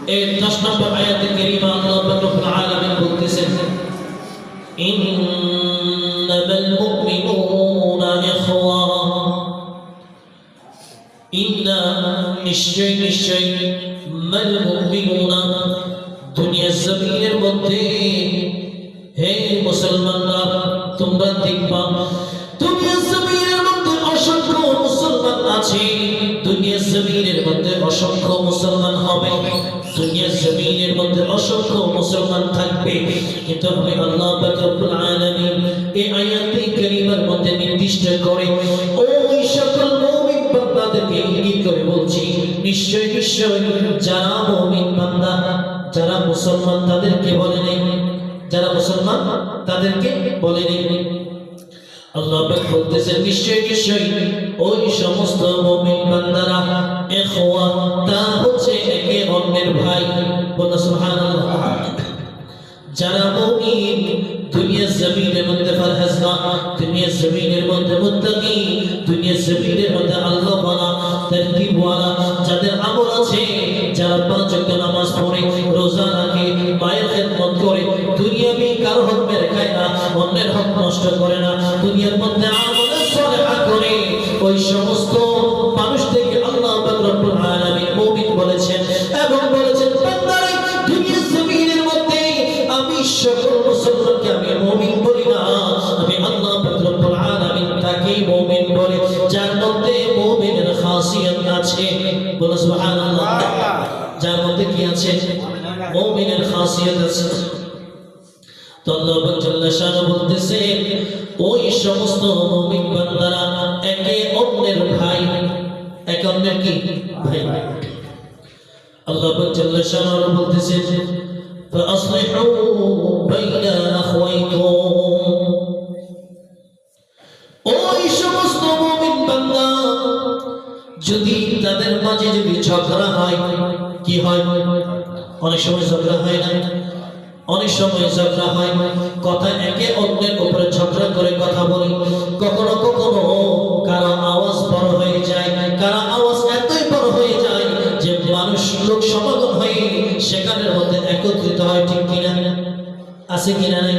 এই 10 নম্বর আয়াতে কারীমা আল্লাহ রাব্বুল আলামিন বলতেছেন ইন্নামাল মুমিনুনা ইখওয়া ইন্না নিশ্চয় মাল মুমিনুনা দুনিয়ার জমিনের মধ্যে হে মুসলমানরা তোমরা দেখবা দুনিয়ার জমিনের মধ্যে অসংখ্য মুসলমান আছে দুনিয়ার জমিনের মধ্যে অসংখ্য মুসলমান হবে দুনিয়ার জমিনের মধ্যে অসংখ্য মুসলমান থাকবে কিন্তু আমি আল্লাহ পাক রব্বুল আলামিন এই আয়াতে কারীমার মধ্যে নির্দিষ্ট করে ওই সকল মুমিন বান্দাদেরকে ইঙ্গিত করে বলছি নিশ্চয় যারা মুমিন বান্দা যারা মুসলমান তাদেরকে বলে নেই যারা মুসলমান তাদেরকে বলে নেই আল্লাহ পাক বলতেছেন নিশ্চয় ওই সমস্ত মুমিন বান্দারা ইখওয়া তা হচ্ছে একে অন্যের ভাই বলো সুবহানাল্লাহ যারা মুমিন দুনিয়ার জমিনের মধ্যে ফরহেজগার দুনিয়ার জমিনের মধ্যে মুত্তাকি দুনিয়ার জমিনের মধ্যে আল্লাহ ওয়ালা তাকওয়া ওয়ালা যাদের আমল আছে যারা 5 ওয়াক্ত নামাজ পড়ে রোজা রাখে মায়ের খেদমত করে দুনিয়াবি কারো হক মেরে খায় না অন্যের হক নষ্ট করে না দুনিয়ার মধ্যে আমল সালেহা করে ওই সমস্ত মানুষ থেকে আল্লাহ পাক রব্বুল আলামিন মুমিন বলেছেন এবং বলেছেন বান্দারে দুনিয়ার জমিনের মধ্যে আমি সকল মুসলমানকে আমি মুমিন বলি না আমি আল্লাহ পাক রব্বুল আলামিন তাকে মুমিন বলে যার মধ্যে মুমিনের খাসিয়াত আছে বলো সুবহানাল্লাহ যার মধ্যে কি আছে মুমিনের খাসিয়াত আছে তো আল্লাহ পাক জাল্লা শানু বলতেছে ওই সমস্ত মুমিন বান্দারা একে অন্যের ভাই একে অন্যের কি ভাই আল্লাহ পাক জাল্লা শানু বলতেছে فأصلحوا بين أخويكم ওই সমস্ত মুমিন বান্দা যদি তাদের মাঝে যদি ঝগড়া হয় কি হয় অনেক সময় ঝগড়া হয় না অনেক সময় ঝগড়া হয় কথা একে অন্যের উপরে ঝগড়া করে কথা বলি কখনো কখনো কারো আওয়াজ বড় হয়ে যায় কারো আওয়াজ এতই বড় হয়ে যায় যে মানুষ লোক সমাগম হয়ে সেখানের মধ্যে একত্রিত হয় ঠিক কিনা আছে কিনা নাই